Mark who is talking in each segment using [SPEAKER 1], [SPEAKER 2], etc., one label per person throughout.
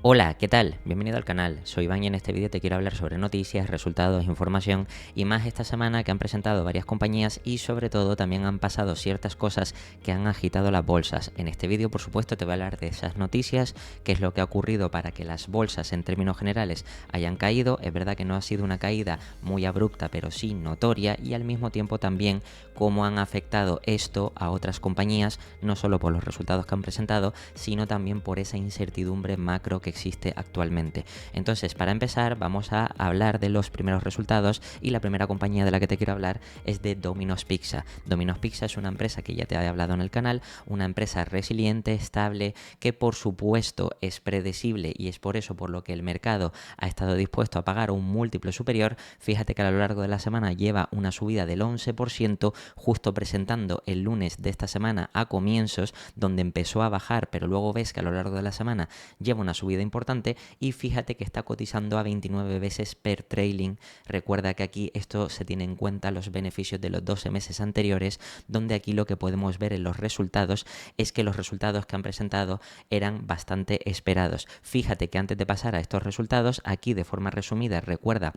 [SPEAKER 1] Hola, ¿qué tal? Bienvenido al canal, soy Iván y en este vídeo te quiero hablar sobre noticias, resultados, información y más esta semana que han presentado varias compañías y sobre todo también han pasado ciertas cosas que han agitado las bolsas. En este vídeo por supuesto te voy a hablar de esas noticias, qué es lo que ha ocurrido para que las bolsas en términos generales hayan caído. Es verdad que no ha sido una caída muy abrupta pero sí notoria, y al mismo tiempo también cómo han afectado esto a otras compañías, no solo por los resultados que han presentado, sino también por esa incertidumbre macro que existe actualmente. Entonces, para empezar, vamos a hablar de los primeros resultados y la primera compañía de la que te quiero hablar es de Domino's Pizza. Domino's Pizza es una empresa que ya te he hablado en el canal, una empresa resiliente, estable, que por supuesto es predecible y es por eso por lo que el mercado ha estado dispuesto a pagar un múltiplo superior. Fíjate que a lo largo de la semana lleva una subida del 11%, justo presentando el lunes de esta semana a comienzos, donde empezó a bajar, pero luego ves que a lo largo de la semana lleva una subida importante y fíjate que está cotizando a 29 veces per trailing. Recuerda que aquí esto se tiene en cuenta los beneficios de los 12 meses anteriores, donde aquí lo que podemos ver en los resultados es que los resultados que han presentado eran bastante esperados. Fíjate que antes de pasar a estos resultados, aquí de forma resumida, recuerda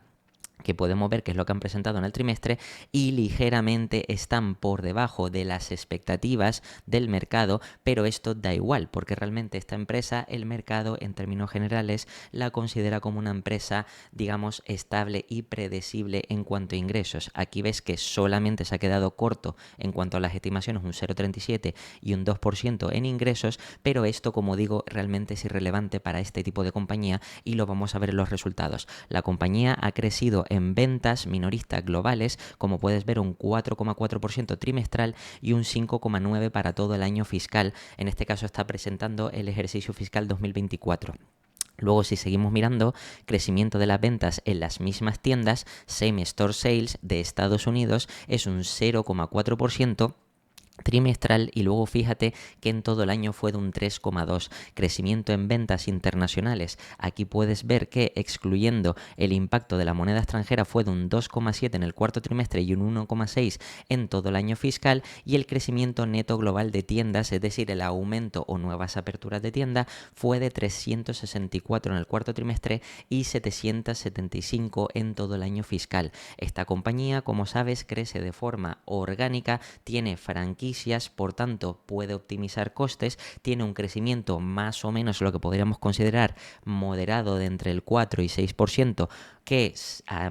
[SPEAKER 1] que podemos ver qué es lo que han presentado en el trimestre y ligeramente están por debajo de las expectativas del mercado, pero esto da igual porque realmente esta empresa, el mercado en términos generales la considera como una empresa, digamos, estable y predecible en cuanto a ingresos. Aquí ves que solamente se ha quedado corto en cuanto a las estimaciones, un 0,37 y un 2% en ingresos, pero esto, como digo, realmente es irrelevante para este tipo de compañía y lo vamos a ver en los resultados. La compañía ha crecido en ventas minoristas globales, como puedes ver, un 4,4% trimestral y un 5,9% para todo el año fiscal. En este caso está presentando el ejercicio fiscal 2024. Luego, si seguimos mirando, crecimiento de las ventas en las mismas tiendas, Same Store Sales de Estados Unidos es un 0,4% trimestral, y luego fíjate que en todo el año fue de un 3,2%. Crecimiento en ventas internacionales, aquí puedes ver que excluyendo el impacto de la moneda extranjera fue de un 2,7% en el cuarto trimestre y un 1,6% en todo el año fiscal, y el crecimiento neto global de tiendas, es decir, el aumento o nuevas aperturas de tienda, fue de 364 en el cuarto trimestre y 775 en todo el año fiscal. Esta compañía, como sabes, crece de forma orgánica, tiene franquicias, por tanto puede optimizar costes, tiene un crecimiento más o menos lo que podríamos considerar moderado de entre el 4 y 6%, que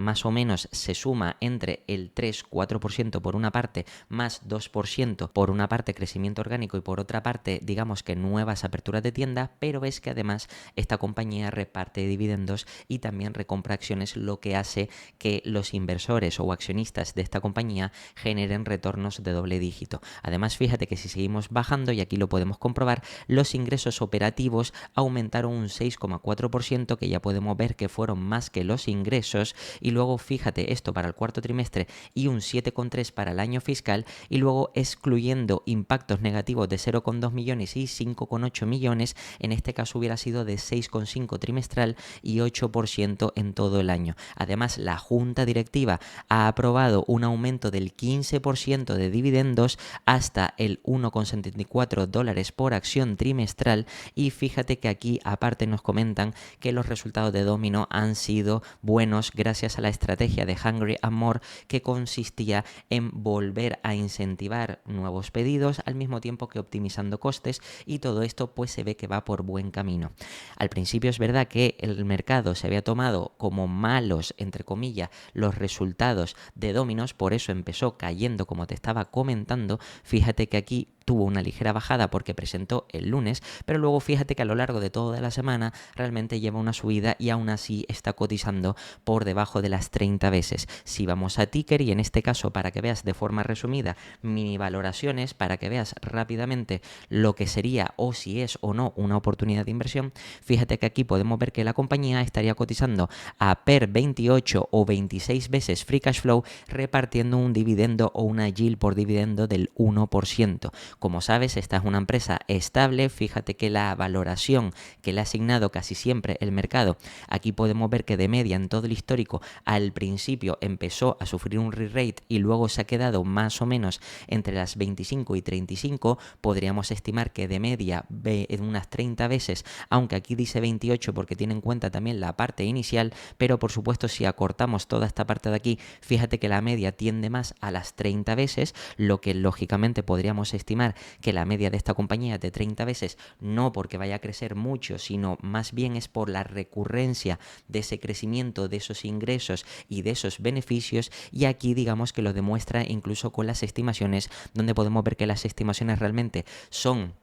[SPEAKER 1] más o menos se suma entre el 3-4% por una parte, más 2% por una parte crecimiento orgánico y por otra parte digamos que nuevas aperturas de tienda, pero ves que además esta compañía reparte dividendos y también recompra acciones, lo que hace que los inversores o accionistas de esta compañía generen retornos de doble dígito. Además, fíjate que si seguimos bajando, y aquí lo podemos comprobar, los ingresos operativos aumentaron un 6,4%, que ya podemos ver que fueron más que los ingresos, y luego fíjate esto para el cuarto trimestre y un 7,3% para el año fiscal, y luego excluyendo impactos negativos de 0,2 millones y 5,8 millones, en este caso hubiera sido de 6,5% trimestral y 8% en todo el año. Además, la junta directiva ha aprobado un aumento del 15% de dividendos hasta el 1,74 dólares por acción trimestral, y fíjate que aquí aparte nos comentan que los resultados de Domino han sido buenos gracias a la estrategia de Hungry and More, que consistía en volver a incentivar nuevos pedidos al mismo tiempo que optimizando costes, y todo esto pues se ve que va por buen camino. Al principio es verdad que el mercado se había tomado como malos, entre comillas, los resultados de Domino's, por eso empezó cayendo como te estaba comentando. Fíjate que aquí tuvo una ligera bajada porque presentó el lunes, pero luego fíjate que a lo largo de toda la semana realmente lleva una subida y aún así está cotizando por debajo de las 30 veces. Si vamos a ticker, y en este caso para que veas de forma resumida mini valoraciones, para que veas rápidamente lo que sería o si es o no una oportunidad de inversión, fíjate que aquí podemos ver que la compañía estaría cotizando a per 28 o 26 veces free cash flow, repartiendo un dividendo o una yield por dividendo del 1%. Como sabes, esta es una empresa estable. Fíjate que la valoración que le ha asignado casi siempre el mercado, aquí podemos ver que de media en todo el histórico al principio empezó a sufrir un re-rate y luego se ha quedado más o menos entre las 25 y 35. Podríamos estimar que de media en unas 30 veces, aunque aquí dice 28 porque tiene en cuenta también la parte inicial, pero por supuesto si acortamos toda esta parte de aquí, fíjate que la media tiende más a las 30 veces, lo que lógicamente podríamos estimar que la media de esta compañía es de 30 veces, no porque vaya a crecer mucho, sino más bien es por la recurrencia de ese crecimiento, de esos ingresos y de esos beneficios. Y aquí digamos que lo demuestra incluso con las estimaciones, donde podemos ver que las estimaciones realmente son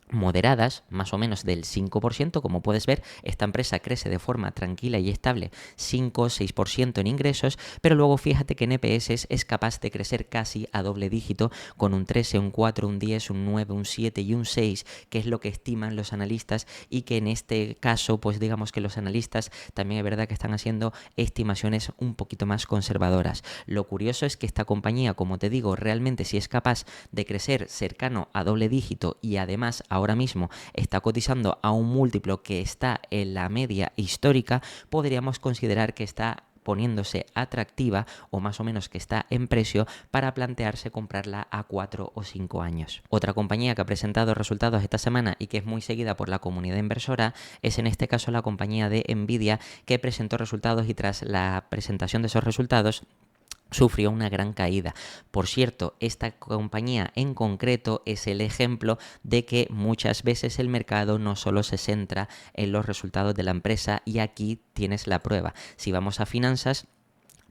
[SPEAKER 1] moderadas, más o menos del 5%. Como puedes ver, esta empresa crece de forma tranquila y estable 5-6% en ingresos, pero luego fíjate que en EPS es capaz de crecer casi a doble dígito con un 13, un 4, un 10, un 9, un 7 y un 6, que es lo que estiman los analistas, y que en este caso pues digamos que los analistas también es verdad que están haciendo estimaciones un poquito más conservadoras. Lo curioso es que esta compañía, como te digo, realmente si es capaz de crecer cercano a doble dígito y además ahora mismo está cotizando a un múltiplo que está en la media histórica, podríamos considerar que está poniéndose atractiva, o más o menos que está en precio para plantearse comprarla a 4 o 5 años. Otra compañía que ha presentado resultados esta semana y que es muy seguida por la comunidad inversora es en este caso la compañía de Nvidia, que presentó resultados y tras la presentación de esos resultados sufrió una gran caída. Por cierto, esta compañía en concreto es el ejemplo de que muchas veces el mercado no solo se centra en los resultados de la empresa, y aquí tienes la prueba. Si vamos a finanzas,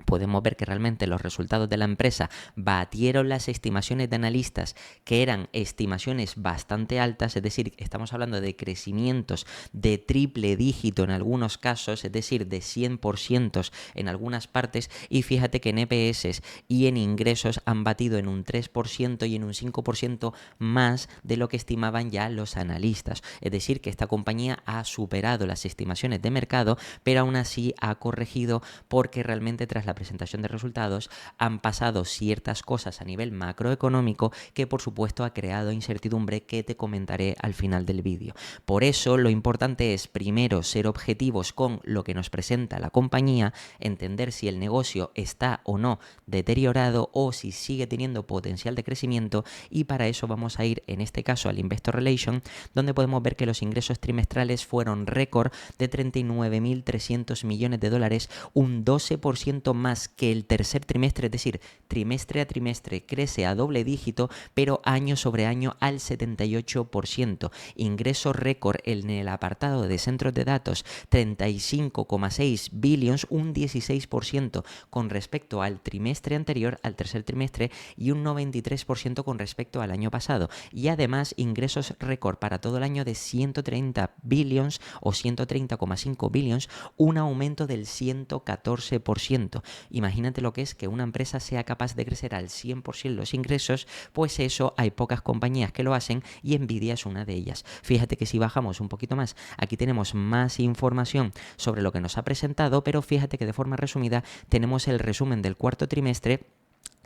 [SPEAKER 1] podemos ver que realmente los resultados de la empresa batieron las estimaciones de analistas, que eran estimaciones bastante altas, es decir, estamos hablando de crecimientos de triple dígito en algunos casos, es decir, de 100% en algunas partes, y fíjate que en EPS y en ingresos han batido en un 3% y en un 5% más de lo que estimaban ya los analistas. Es decir, que esta compañía ha superado las estimaciones de mercado, pero aún así ha corregido porque realmente tras la presentación de resultados han pasado ciertas cosas a nivel macroeconómico que por supuesto ha creado incertidumbre, que te comentaré al final del vídeo. Por eso lo importante es primero ser objetivos con lo que nos presenta la compañía, entender si el negocio está o no deteriorado o si sigue teniendo potencial de crecimiento, y para eso vamos a ir en este caso al Investor Relation, donde podemos ver que los ingresos trimestrales fueron récord de 39.300 millones de dólares, un 12% más que el tercer trimestre, es decir, trimestre a trimestre crece a doble dígito, pero año sobre año al 78%. Ingreso récord en el apartado de centros de datos, 35,6 billions, un 16% con respecto al trimestre anterior, al tercer trimestre, y un 93% con respecto al año pasado. Y además ingresos récord para todo el año de 130 billions o 130,5 billions, un aumento del 114%. Imagínate lo que es que una empresa sea capaz de crecer al 100% los ingresos, pues eso hay pocas compañías que lo hacen y Nvidia es una de ellas. Fíjate que si bajamos un poquito más, aquí tenemos más información sobre lo que nos ha presentado, pero fíjate que de forma resumida tenemos el resumen del cuarto trimestre,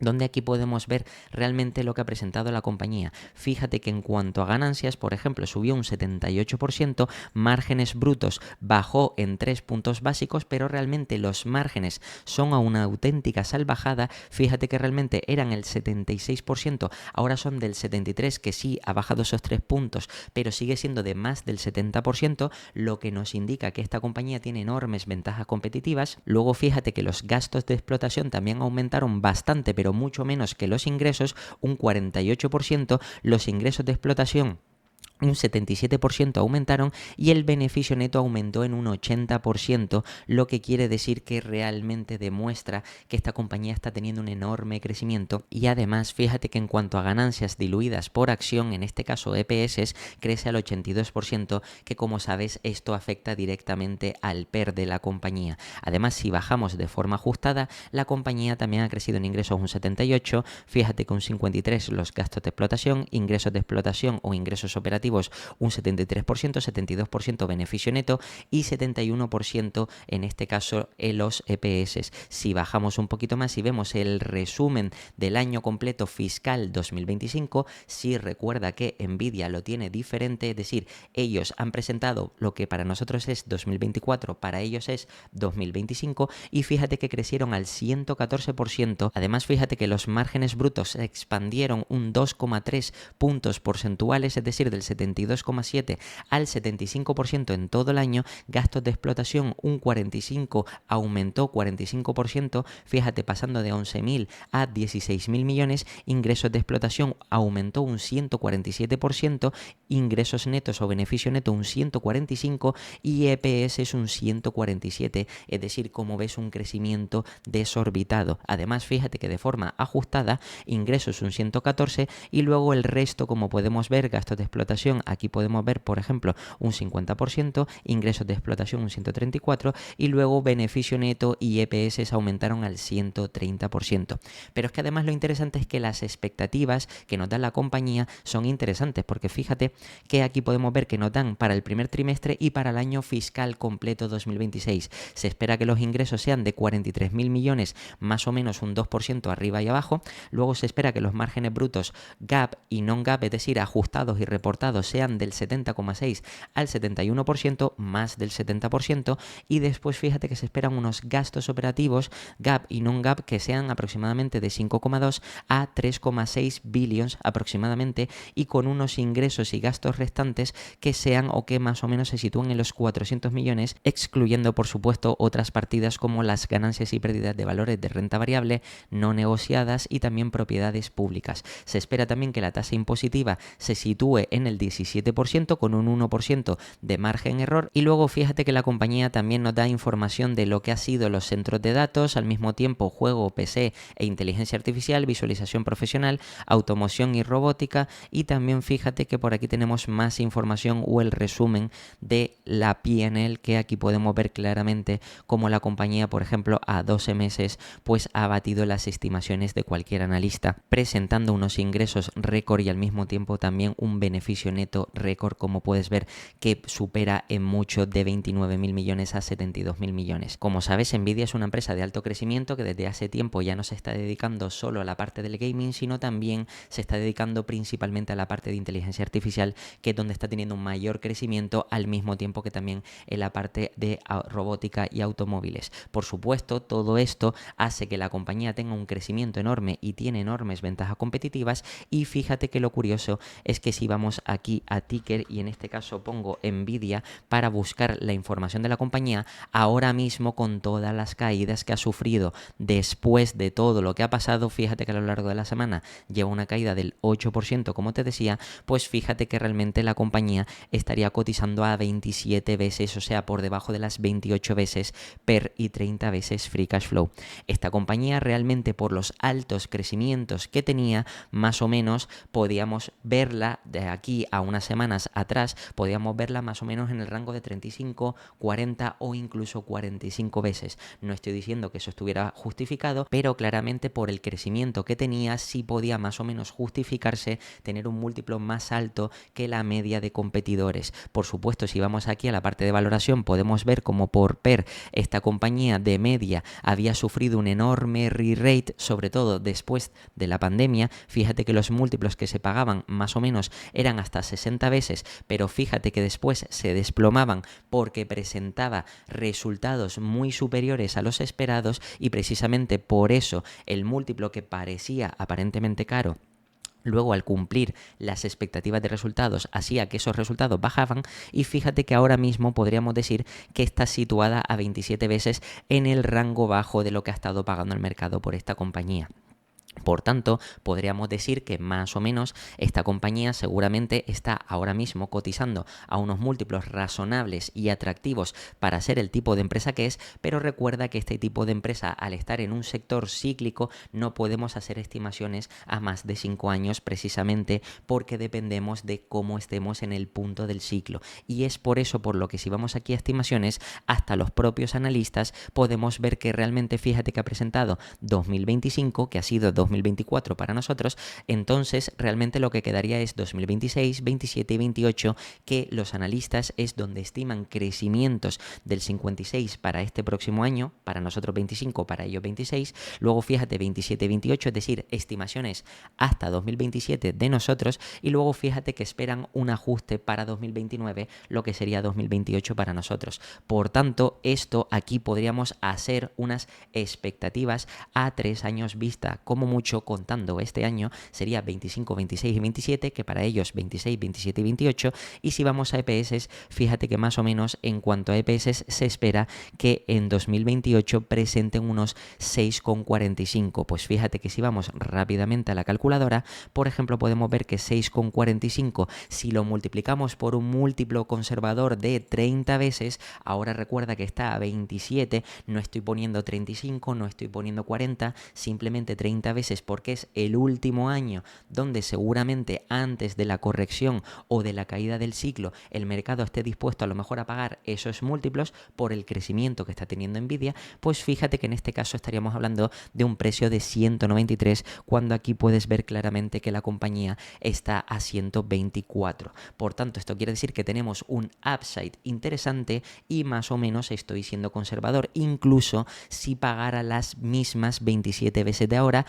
[SPEAKER 1] donde aquí podemos ver realmente lo que ha presentado la compañía. Fíjate que en cuanto a ganancias, por ejemplo, subió un 78%, márgenes brutos bajó en 3 puntos básicos, pero realmente los márgenes son a una auténtica salvajada. Fíjate que realmente eran el 76%, ahora son del 73%, que sí ha bajado esos 3 puntos, pero sigue siendo de más del 70%, lo que nos indica que esta compañía tiene enormes ventajas competitivas. Luego fíjate que los gastos de explotación también aumentaron bastante, pero mucho menos que los ingresos, un 48%, los ingresos de explotación un 77% aumentaron y el beneficio neto aumentó en un 80%, lo que quiere decir que realmente demuestra que esta compañía está teniendo un enorme crecimiento. Y además fíjate que en cuanto a ganancias diluidas por acción, en este caso EPS, crece al 82%, que como sabes esto afecta directamente al PER de la compañía. Además, si bajamos de forma ajustada, la compañía también ha crecido en ingresos un 78%, fíjate que un 53% los gastos de explotación, ingresos de explotación o ingresos operativos operativos un 73%, 72% beneficio neto y 71% en este caso en los EPS. Si bajamos un poquito más y vemos el resumen del año completo fiscal 2025, si recuerda que Nvidia lo tiene diferente, es decir, ellos han presentado lo que para nosotros es 2024, para ellos es 2025 y fíjate que crecieron al 114%. Además, fíjate que los márgenes brutos se expandieron un 2,3 puntos porcentuales, es decir, del 72,7 al 75% en todo el año. Gastos de explotación un 45, aumentó 45%, fíjate, pasando de 11.000 a 16.000 millones. Ingresos de explotación aumentó un 147%, ingresos netos o beneficio neto un 145% y EPS es un 147%, es decir, como ves, un crecimiento desorbitado. Además, fíjate que de forma ajustada, ingresos un 114% y luego el resto, como podemos ver, gastos de explotación, aquí podemos ver, por ejemplo, un 50%, ingresos de explotación un 134% y luego beneficio neto y EPS aumentaron al 130%. Pero es que además lo interesante es que las expectativas que nos da la compañía son interesantes, porque fíjate que aquí podemos ver que nos dan para el primer trimestre y para el año fiscal completo 2026. Se espera que los ingresos sean de 43.000 millones, más o menos un 2% arriba y abajo. Luego se espera que los márgenes brutos GAAP y non-GAAP, es decir, ajustados y reportados, sean del 70,6 al 71%, más del 70%. Y después fíjate que se esperan unos gastos operativos GAAP y non-GAAP que sean aproximadamente de 5,2 a 3,6 billions aproximadamente, y con unos ingresos y gastos restantes que sean o que más o menos se sitúen en los 400 millones, excluyendo por supuesto otras partidas como las ganancias y pérdidas de valores de renta variable no negociadas y también propiedades públicas. Se espera también que la tasa impositiva se sitúe en el 17% con un 1% de margen error. Y luego fíjate que la compañía también nos da información de lo que ha sido los centros de datos, al mismo tiempo juego, PC e inteligencia artificial, visualización profesional, automoción y robótica. Y también fíjate que por aquí tenemos más información o el resumen de la P&L, que aquí podemos ver claramente cómo la compañía, por ejemplo, a 12 meses pues ha batido las estimaciones de cualquier analista, presentando unos ingresos récord y al mismo tiempo también un beneficio neto récord, como puedes ver, que supera en mucho de 29.000 millones a 72.000 millones. Como sabes, Nvidia es una empresa de alto crecimiento que desde hace tiempo ya no se está dedicando solo a la parte del gaming, sino también se está dedicando principalmente a la parte de inteligencia artificial, que es donde está teniendo un mayor crecimiento, al mismo tiempo que también en la parte de robótica y automóviles. Por supuesto, todo esto hace que la compañía tenga un crecimiento enorme y tiene enormes ventajas competitivas. Y fíjate que lo curioso es que si vamos aquí a ticker y en este caso pongo Nvidia para buscar la información de la compañía, ahora mismo con todas las caídas que ha sufrido después de todo lo que ha pasado, fíjate que a lo largo de la semana lleva una caída del 8%, como te decía, pues fíjate que realmente la compañía estaría cotizando a 27 veces, o sea, por debajo de las 28 veces PER y 30 veces Free Cash Flow. Esta compañía realmente, por los altos crecimientos que tenía, más o menos podíamos verla de aquí a unas semanas atrás, podíamos verla más o menos en el rango de 35, 40 o incluso 45 veces. No estoy diciendo que eso estuviera justificado, pero claramente por el crecimiento que tenía sí podía más o menos justificarse tener un múltiplo más alto que la media de competidores. Por supuesto, si vamos aquí a la parte de valoración, podemos ver como por PER esta compañía de media había sufrido un enorme re-rate, sobre todo después de la pandemia. Fíjate que los múltiplos que se pagaban más o menos eran hasta 60 veces, pero fíjate que después se desplomaban porque presentaba resultados muy superiores a los esperados, y precisamente por eso el múltiplo que parecía aparentemente caro, luego al cumplir las expectativas de resultados hacía que esos resultados bajaban. Y fíjate que ahora mismo podríamos decir que está situada a 27 veces, en el rango bajo de lo que ha estado pagando el mercado por esta compañía. Por tanto, podríamos decir que más o menos esta compañía seguramente está ahora mismo cotizando a unos múltiplos razonables y atractivos para ser el tipo de empresa que es, pero recuerda que este tipo de empresa, al estar en un sector cíclico, no podemos hacer estimaciones a más de 5 años, precisamente porque dependemos de cómo estemos en el punto del ciclo. Y es por eso por lo que, si vamos aquí a estimaciones, hasta los propios analistas podemos ver que realmente, fíjate que ha presentado 2025, que ha sido 2024 para nosotros, entonces realmente lo que quedaría es 2026, 27 y 28, que los analistas es donde estiman crecimientos del 56 para este próximo año, para nosotros 25, para ellos 26, luego fíjate 27 y 28, es decir, estimaciones hasta 2027 de nosotros, y luego fíjate que esperan un ajuste para 2029, lo que sería 2028 para nosotros. Por tanto, esto aquí podríamos hacer unas expectativas a 3 años vista, como mucho contando este año sería 25, 26 y 27, que para ellos 26, 27 y 28, y si vamos a EPS, fíjate que más o menos en cuanto a EPS se espera que en 2028 presenten unos 6,45. Pues fíjate que si vamos rápidamente a la calculadora, por ejemplo, podemos ver que 6,45, si lo multiplicamos por un múltiplo conservador de 30 veces, ahora recuerda que está a 27, no estoy poniendo 35, no estoy poniendo 40, simplemente 30 veces porque es el último año donde seguramente antes de la corrección o de la caída del ciclo el mercado esté dispuesto a lo mejor a pagar esos múltiplos por el crecimiento que está teniendo Nvidia, pues fíjate que en este caso estaríamos hablando de un precio de 193, cuando aquí puedes ver claramente que la compañía está a 124. Por tanto, esto quiere decir que tenemos un upside interesante y más o menos estoy siendo conservador, incluso si pagara las mismas 27 veces de ahora,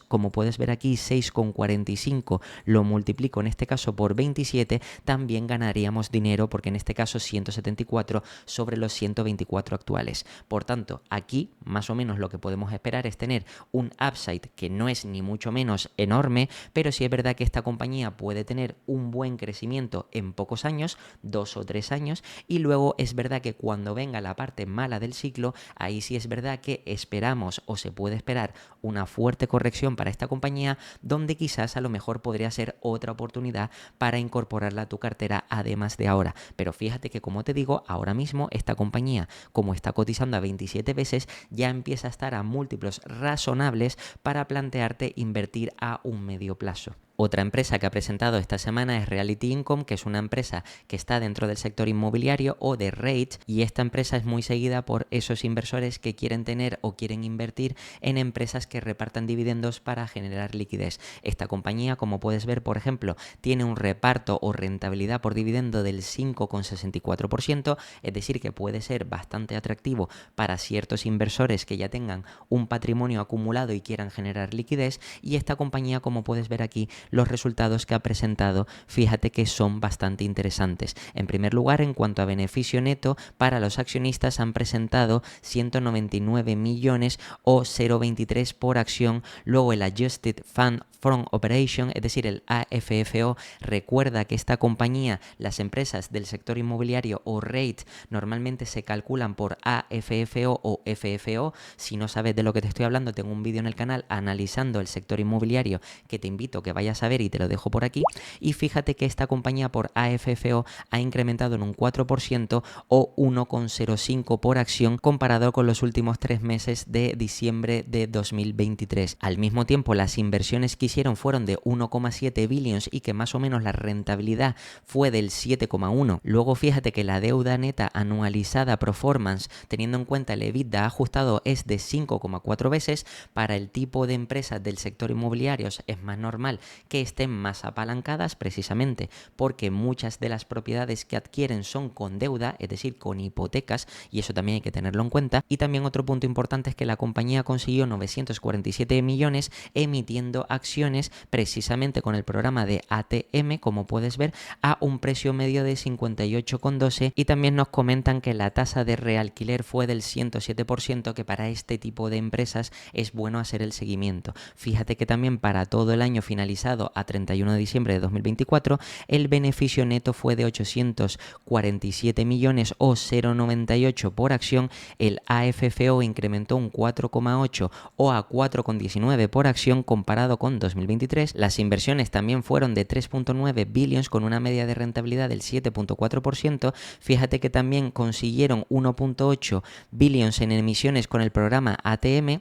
[SPEAKER 1] como puedes ver aquí, 6,45 lo multiplico en este caso por 27, también ganaríamos dinero porque en este caso 174 sobre los 124 actuales. Por tanto, aquí más o menos lo que podemos esperar es tener un upside que no es ni mucho menos enorme, pero sí es verdad que esta compañía puede tener un buen crecimiento en pocos años, 2 o 3 años, y luego es verdad que cuando venga la parte mala del ciclo, ahí sí es verdad que esperamos o se puede esperar una fuerte corrección para esta compañía, donde quizás a lo mejor podría ser otra oportunidad para incorporarla a tu cartera además de ahora. Pero fíjate que, como te digo, ahora mismo esta compañía, como está cotizando a 27 veces, ya empieza a estar a múltiplos razonables para plantearte invertir a un medio plazo. Otra empresa que ha presentado esta semana es Realty Income, que es una empresa que está dentro del sector inmobiliario o de REITs, y esta empresa es muy seguida por esos inversores que quieren tener o quieren invertir en empresas que repartan dividendos para generar liquidez. Esta compañía, como puedes ver, por ejemplo, tiene un reparto o rentabilidad por dividendo del 5,64%, es decir, que puede ser bastante atractivo para ciertos inversores que ya tengan un patrimonio acumulado y quieran generar liquidez, y esta compañía, como puedes ver aquí, los resultados que ha presentado, fíjate que son bastante interesantes. En primer lugar, en cuanto a beneficio neto, para los accionistas han presentado 199 millones o 0,23 por acción. Luego el Adjusted Fund From Operation, es decir, el AFFO, recuerda que esta compañía, las empresas del sector inmobiliario o REIT, normalmente se calculan por AFFO o FFO. Si no sabes de lo que te estoy hablando, tengo un vídeo en el canal analizando el sector inmobiliario que te invito a que vayas a ver y te lo dejo por aquí. Y fíjate que esta compañía por AFFO ha incrementado en un 4% o 1,05 por acción comparado con los últimos 3 meses de diciembre de 2023. Al mismo tiempo, las inversiones que hicieron fueron de 1,7 billions y que más o menos la rentabilidad fue del 7,1. Luego fíjate que la deuda neta anualizada performance, teniendo en cuenta el EBITDA ajustado, es de 5,4 veces. Para el tipo de empresas del sector inmobiliario es más normal que estén más apalancadas, precisamente porque muchas de las propiedades que adquieren son con deuda, es decir, con hipotecas, y eso también hay que tenerlo en cuenta. Y también otro punto importante es que la compañía consiguió 947 millones emitiendo acciones precisamente con el programa de ATM, como puedes ver, a un precio medio de 58,12, y también nos comentan que la tasa de realquiler fue del 107%, que para este tipo de empresas es bueno hacer el seguimiento. Fíjate que también para todo el año finalizado a 31 de diciembre de 2024, el beneficio neto fue de 847 millones o 0,98 por acción. El AFFO incrementó un 4,8 o a 4,19 por acción comparado con 2023. Las inversiones también fueron de 3,9 billions con una media de rentabilidad del 7,4%. Fíjate que también consiguieron 1,8 billions en emisiones con el programa ATM,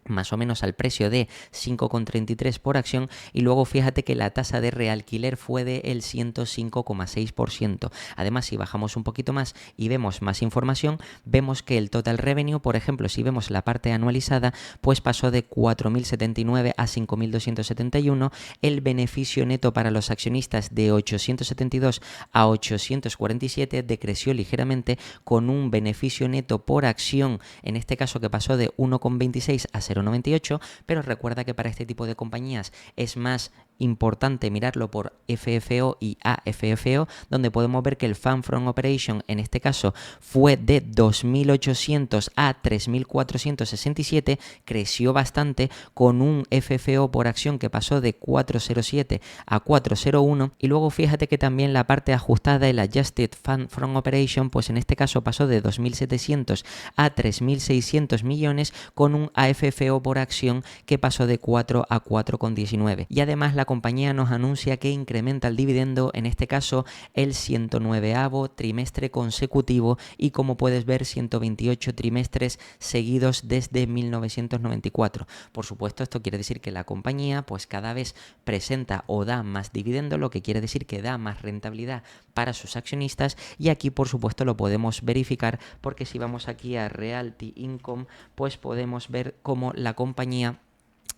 [SPEAKER 1] más o menos al precio de 5,33 por acción, y luego fíjate que la tasa de realquiler fue del 105,6%. Además, si bajamos un poquito más y vemos más información, vemos que el total revenue, por ejemplo, si vemos la parte anualizada, pues pasó de 4.079 a 5.271, el beneficio neto para los accionistas de 872 a 847 decreció ligeramente, con un beneficio neto por acción, en este caso que pasó de 1,26 a 0,98, pero recuerda que para este tipo de compañías es más importante mirarlo por FFO y AFFO, donde podemos ver que el Fund From Operation en este caso fue de 2.800 a 3.467, creció bastante, con un FFO por acción que pasó de 4,07 a 4,01, y luego fíjate que también la parte ajustada, el Adjusted Fund From Operation, pues en este caso pasó de 2.700 a 3.600 millones, con un AFFO por acción que pasó de 4 a 4,19. Y además la compañía nos anuncia que incrementa el dividendo, en este caso el 109º trimestre consecutivo, y como puedes ver 128 trimestres seguidos desde 1994. Por supuesto, esto quiere decir que la compañía pues cada vez presenta o da más dividendo, lo que quiere decir que da más rentabilidad para sus accionistas, y aquí por supuesto lo podemos verificar, porque si vamos aquí a Realty Income, pues podemos ver cómo la compañía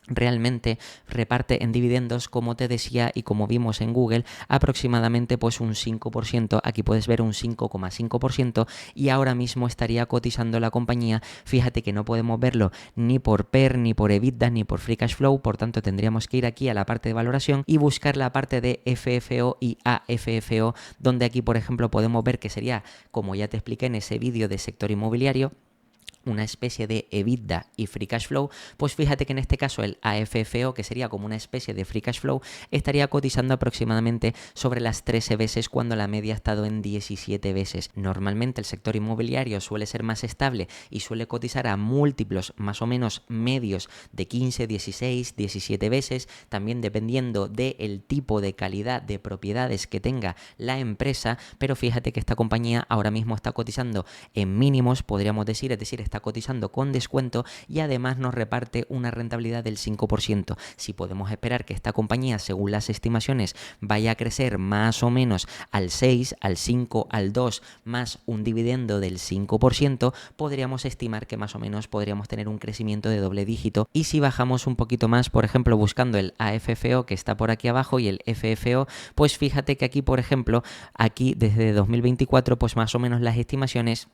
[SPEAKER 1] realmente reparte en dividendos, como te decía y como vimos en Google, aproximadamente pues un 5%, aquí puedes ver un 5,5%, y ahora mismo estaría cotizando la compañía, fíjate que no podemos verlo ni por PER, ni por EBITDA, ni por Free Cash Flow, por tanto tendríamos que ir aquí a la parte de valoración y buscar la parte de FFO y AFFO, donde aquí por ejemplo podemos ver que sería, como ya te expliqué en ese vídeo de sector inmobiliario, una especie de EBITDA y Free Cash Flow. Pues fíjate que en este caso el AFFO, que sería como una especie de Free Cash Flow, estaría cotizando aproximadamente sobre las 13 veces, cuando la media ha estado en 17 veces. Normalmente el sector inmobiliario suele ser más estable y suele cotizar a múltiplos más o menos medios de 15, 16, 17 veces, también dependiendo del tipo de calidad de propiedades que tenga la empresa, pero fíjate que esta compañía ahora mismo está cotizando en mínimos, podríamos decir, es decir, está cotizando con descuento, y además nos reparte una rentabilidad del 5%. Si podemos esperar que esta compañía, según las estimaciones, vaya a crecer más o menos al 6, al 5, al 2, más un dividendo del 5%, podríamos estimar que más o menos podríamos tener un crecimiento de doble dígito. Y si bajamos un poquito más, por ejemplo, buscando el AFFO, que está por aquí abajo, y el FFO, pues fíjate que aquí, por ejemplo, aquí desde 2024, pues más o menos las estimaciones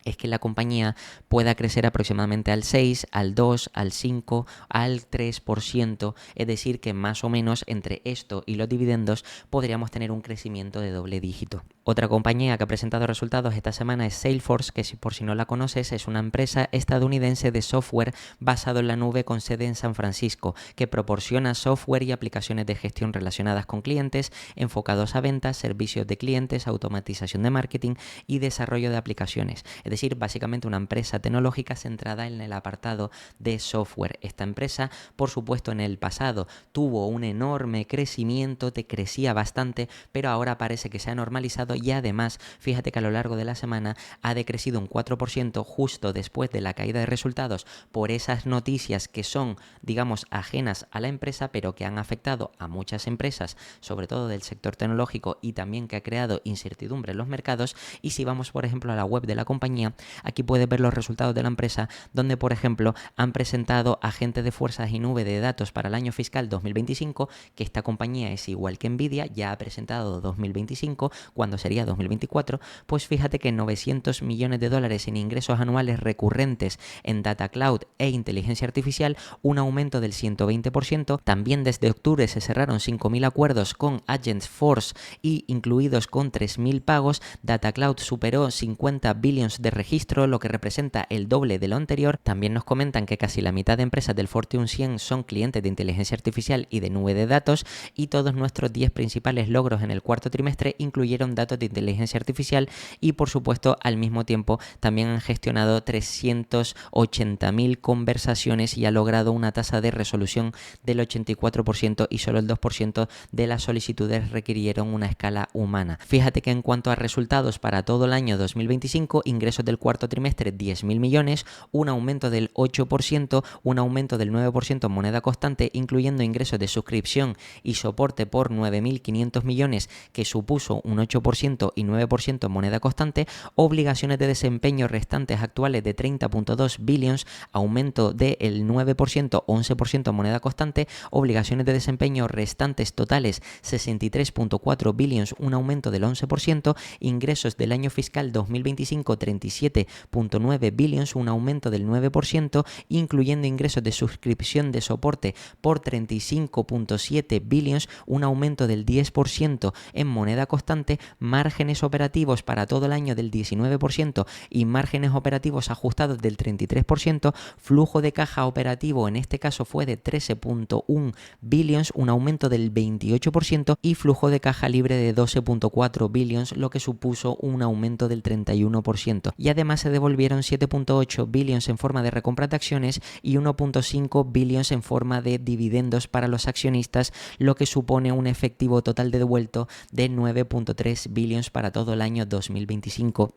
[SPEAKER 1] es que la compañía pueda crecer aproximadamente al 6, al 2, al 5, al 3%, es decir, que más o menos entre esto y los dividendos podríamos tener un crecimiento de doble dígito. Otra compañía que ha presentado resultados esta semana es Salesforce, que por si no la conoces, es una empresa estadounidense de software basado en la nube con sede en San Francisco, que proporciona software y aplicaciones de gestión relacionadas con clientes, enfocados a ventas, servicios de clientes, automatización de marketing y desarrollo de aplicaciones. Es decir, básicamente una empresa tecnológica centrada en el apartado de software. Esta empresa, por supuesto, en el pasado tuvo un enorme crecimiento, te crecía bastante, pero ahora parece que se ha normalizado, y además, fíjate que a lo largo de la semana ha decrecido un 4% justo después de la caída de resultados por esas noticias que son, digamos, ajenas a la empresa, pero que han afectado a muchas empresas, sobre todo del sector tecnológico, y también que ha creado incertidumbre en los mercados. Y si vamos, por ejemplo, a la web de la compañía, aquí puedes ver los resultados de la empresa, donde, por ejemplo, han presentado agentes de fuerzas y nube de datos para el año fiscal 2025, que esta compañía es igual que Nvidia, ya ha presentado 2025, cuando sería 2024, pues fíjate que 900 millones de dólares en ingresos anuales recurrentes en Data Cloud e inteligencia artificial, un aumento del 120%. También desde octubre se cerraron 5.000 acuerdos con Agents Force y incluidos con 3.000 pagos. Data Cloud superó 50 billions de registro, lo que representa el doble de lo anterior. También nos comentan que casi la mitad de empresas del Fortune 100 son clientes de inteligencia artificial y de nube de datos, y todos nuestros 10 principales logros en el cuarto trimestre incluyeron datos de inteligencia artificial, y por supuesto al mismo tiempo también han gestionado 380.000 conversaciones y ha logrado una tasa de resolución del 84%, y solo el 2% de las solicitudes requirieron una escala humana. Fíjate que en cuanto a resultados para todo el año 2025, ingresos ingresos del cuarto trimestre 10.000 millones, un aumento del 8%, un aumento del 9% en moneda constante, incluyendo ingresos de suscripción y soporte por 9.500 millones, que supuso un 8% y 9% en moneda constante, obligaciones de desempeño restantes actuales de 30.2 billions, aumento del 9%, 11% en moneda constante, obligaciones de desempeño restantes totales 63.4 billions, un aumento del 11%, ingresos del año fiscal 2025 37.9 billions, un aumento del 9%, incluyendo ingresos de suscripción de soporte por 35.7 billions, un aumento del 10% en moneda constante, márgenes operativos para todo el año del 19% y márgenes operativos ajustados del 33%, flujo de caja operativo en este caso fue de 13.1 billions, un aumento del 28% y flujo de caja libre de 12.4 billions, lo que supuso un aumento del 31%. Y además se devolvieron 7.8 billions en forma de recompra de acciones y 1.5 billions en forma de dividendos para los accionistas, lo que supone un efectivo total de devuelto de 9.3 billions para todo el año 2025.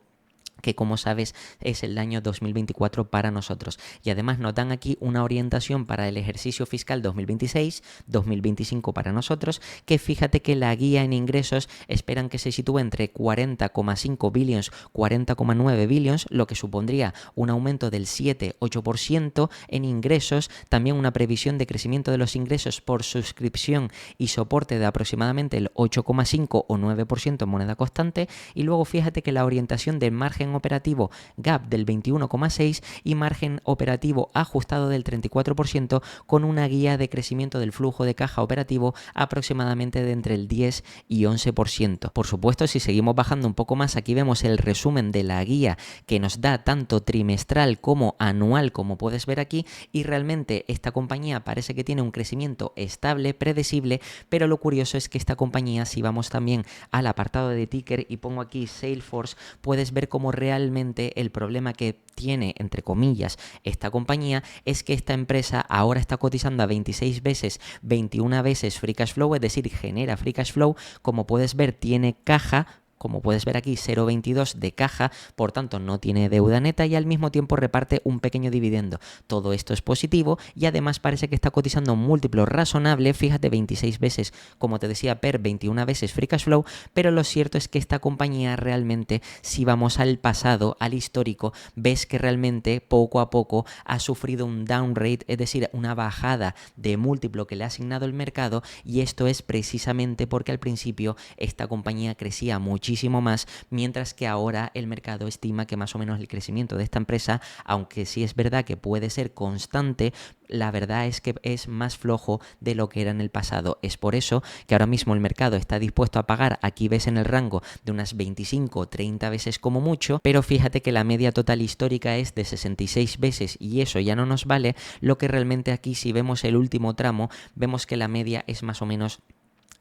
[SPEAKER 1] Que como sabes es el año 2024 para nosotros. Y además nos dan aquí una orientación para el ejercicio fiscal 2026-2025 para nosotros, que fíjate que la guía en ingresos esperan que se sitúe entre 40,5 billions, 40,9 billions, lo que supondría un aumento del 7-8% en ingresos, también una previsión de crecimiento de los ingresos por suscripción y soporte de aproximadamente el 8,5 o 9% en moneda constante, y luego fíjate que la orientación de margen operativo gap del 21,6 y margen operativo ajustado del 34%, con una guía de crecimiento del flujo de caja operativo aproximadamente de entre el 10 y 11%. Por supuesto, si seguimos bajando un poco más, aquí vemos el resumen de la guía que nos da tanto trimestral como anual, como puedes ver aquí, y realmente esta compañía parece que tiene un crecimiento estable, predecible, pero lo curioso es que esta compañía, si vamos también al apartado de ticker y pongo aquí Salesforce, puedes ver cómo realmente el problema que tiene, entre comillas, esta compañía es que esta empresa ahora está cotizando a 26 veces, 21 veces free cash flow, es decir, genera free cash flow. Como puedes ver, tiene caja, como puedes ver aquí, 0,22 de caja, por tanto no tiene deuda neta y al mismo tiempo reparte un pequeño dividendo. Todo esto es positivo y además parece que está cotizando un múltiplo razonable, fíjate, 26 veces, como te decía, per 21 veces free cash flow, pero lo cierto es que esta compañía realmente, si vamos al pasado, al histórico, ves que realmente poco a poco ha sufrido un downgrade, es decir, una bajada de múltiplo que le ha asignado el mercado, y esto es precisamente porque al principio esta compañía crecía muchísimo más, mientras que ahora el mercado estima que más o menos el crecimiento de esta empresa, aunque sí es verdad que puede ser constante, la verdad es que es más flojo de lo que era en el pasado. Es por eso que ahora mismo el mercado está dispuesto a pagar, aquí ves en el rango de unas 25 o 30 veces como mucho, pero fíjate que la media total histórica es de 66 veces y eso ya no nos vale, lo que realmente aquí, si vemos el último tramo, vemos que la media es más o menos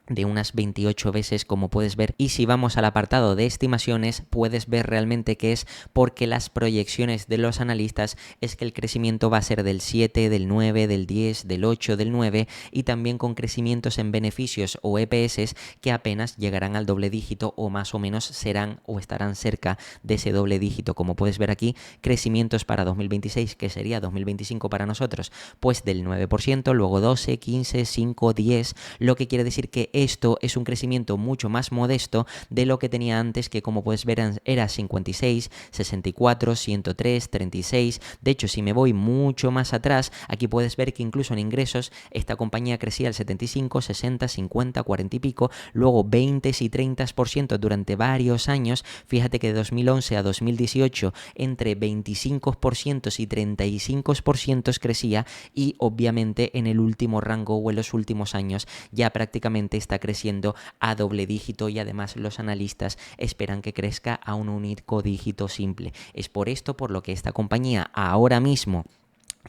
[SPEAKER 1] de unas 28 veces, como puedes ver. Y si vamos al apartado de estimaciones, puedes ver realmente que es porque las proyecciones de los analistas es que el crecimiento va a ser del 7, del 9, del 10, del 8, del 9, y también con crecimientos en beneficios o EPS que apenas llegarán al doble dígito, o más o menos serán o estarán cerca de ese doble dígito. Como puedes ver aquí, crecimientos para 2026, que sería 2025 para nosotros, pues del 9%, luego 12, 15, 5, 10, lo que quiere decir que esto es un crecimiento mucho más modesto de lo que tenía antes, que como puedes ver era 56, 64, 103, 36. De hecho, si me voy mucho más atrás, aquí puedes ver que incluso en ingresos esta compañía crecía al 75, 60, 50, 40 y pico, luego 20 y 30% durante varios años. Fíjate que de 2011 a 2018 entre 25% y 35% crecía, y obviamente en el último rango o en los últimos años ya prácticamente está creciendo a doble dígito, y además los analistas esperan que crezca a un único dígito simple. Es por esto por lo que esta compañía ahora mismo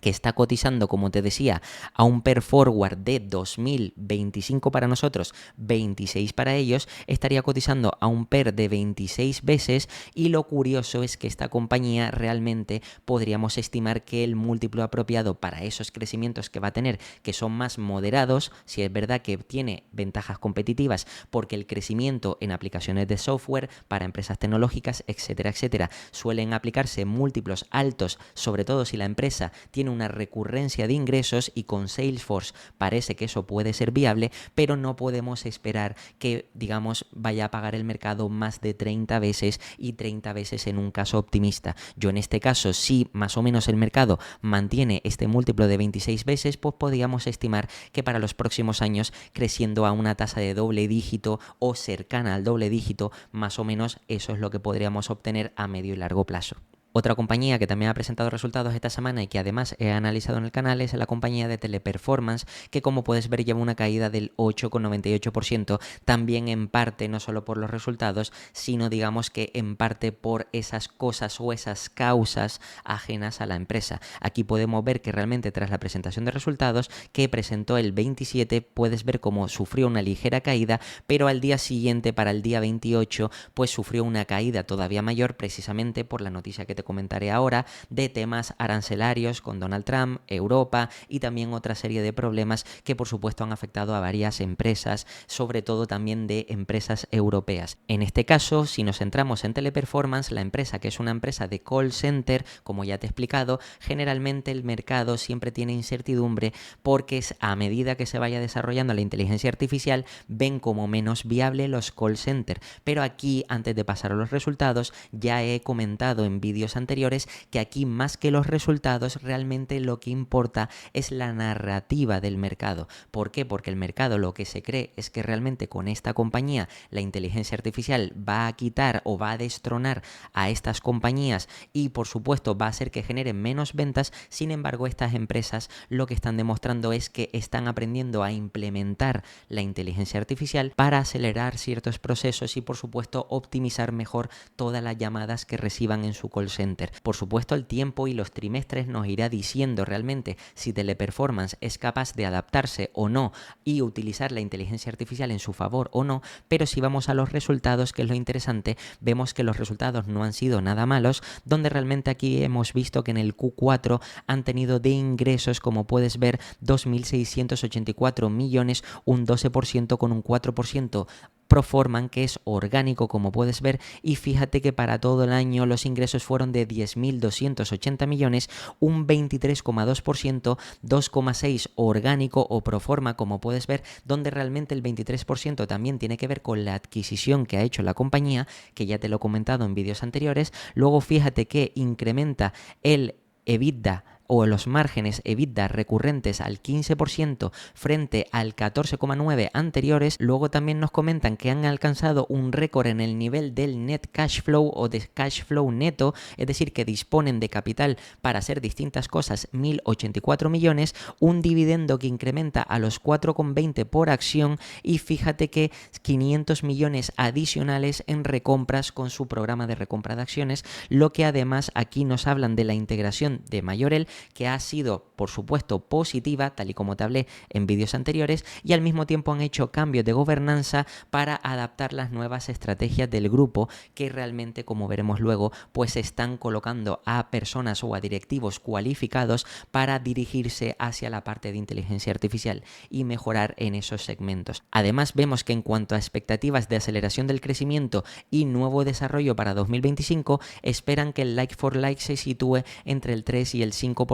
[SPEAKER 1] que está cotizando, como te decía, a un PER forward de 2025 para nosotros, 26 para ellos, estaría cotizando a un PER de 26 veces, y lo curioso es que esta compañía realmente podríamos estimar que el múltiplo apropiado para esos crecimientos que va a tener, que son más moderados, si es verdad que tiene ventajas competitivas porque el crecimiento en aplicaciones de software para empresas tecnológicas, etcétera, etcétera, suelen aplicarse múltiplos altos, sobre todo si la empresa tiene una recurrencia de ingresos, y con Salesforce parece que eso puede ser viable, pero no podemos esperar que, digamos, vaya a pagar el mercado más de 30 veces, y 30 veces en un caso optimista. Yo en este caso, si más o menos el mercado mantiene este múltiplo de 26 veces, pues podríamos estimar que para los próximos años, creciendo a una tasa de doble dígito o cercana al doble dígito, más o menos eso es lo que podríamos obtener a medio y largo plazo. Otra compañía que también ha presentado resultados esta semana y que además he analizado en el canal es la compañía de Teleperformance, que como puedes ver lleva una caída del 8,98%, también en parte no solo por los resultados, sino digamos que en parte por esas cosas o esas causas ajenas a la empresa. Aquí podemos ver que realmente tras la presentación de resultados que presentó el 27, puedes ver cómo sufrió una ligera caída, pero al día siguiente, para el día 28, pues sufrió una caída todavía mayor, precisamente por la noticia que te comentaré ahora, de temas arancelarios con Donald Trump, Europa, y también otra serie de problemas que por supuesto han afectado a varias empresas, sobre todo también de empresas europeas. En este caso, si nos centramos en Teleperformance, la empresa, que es una empresa de call center, como ya te he explicado, generalmente el mercado siempre tiene incertidumbre porque a medida que se vaya desarrollando la inteligencia artificial, ven como menos viable los call center. Pero aquí, antes de pasar a los resultados, ya he comentado en vídeos anteriores que aquí, más que los resultados, realmente lo que importa es la narrativa del mercado. ¿Por qué? Porque el mercado lo que se cree es que realmente con esta compañía la inteligencia artificial va a quitar o va a destronar a estas compañías, y por supuesto va a hacer que generen menos ventas. Sin embargo, estas empresas lo que están demostrando es que están aprendiendo a implementar la inteligencia artificial para acelerar ciertos procesos y por supuesto optimizar mejor todas las llamadas que reciban en su call center. Por supuesto, el tiempo y los trimestres nos irá diciendo realmente si Teleperformance es capaz de adaptarse o no y utilizar la inteligencia artificial en su favor o no, pero si vamos a los resultados, que es lo interesante, vemos que los resultados no han sido nada malos, donde realmente aquí hemos visto que en el Q4 han tenido de ingresos, como puedes ver, 2.684 millones, un 12% con un 4% pro forma, que es orgánico, como puedes ver, y fíjate que para todo el año los ingresos fueron de 10.280 millones, un 23,2%, 2,6% orgánico o pro forma, como puedes ver, donde realmente el 23% también tiene que ver con la adquisición que ha hecho la compañía, que ya te lo he comentado en vídeos anteriores. Luego fíjate que incrementa el EBITDA o los márgenes EBITDA recurrentes al 15% frente al 14,9% anteriores. Luego también nos comentan que han alcanzado un récord en el nivel del net cash flow o de cash flow neto, es decir, que disponen de capital para hacer distintas cosas, 1.084 millones, un dividendo que incrementa a los 4,20 por acción, y fíjate que 500 millones adicionales en recompras con su programa de recompra de acciones, lo que además aquí nos hablan de la integración de Majorel, que ha sido por supuesto positiva, tal y como te hablé en vídeos anteriores, y al mismo tiempo han hecho cambios de gobernanza para adaptar las nuevas estrategias del grupo, que realmente, como veremos luego, pues están colocando a personas o a directivos cualificados para dirigirse hacia la parte de inteligencia artificial y mejorar en esos segmentos. Además, vemos que en cuanto a expectativas de aceleración del crecimiento y nuevo desarrollo para 2025, esperan que el like for like se sitúe entre el 3 y el 5%,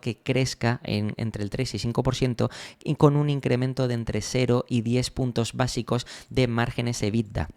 [SPEAKER 1] que crezca entre el 3 y 5%, y con un incremento de entre 0 y 10 puntos básicos de márgenes EBITDA.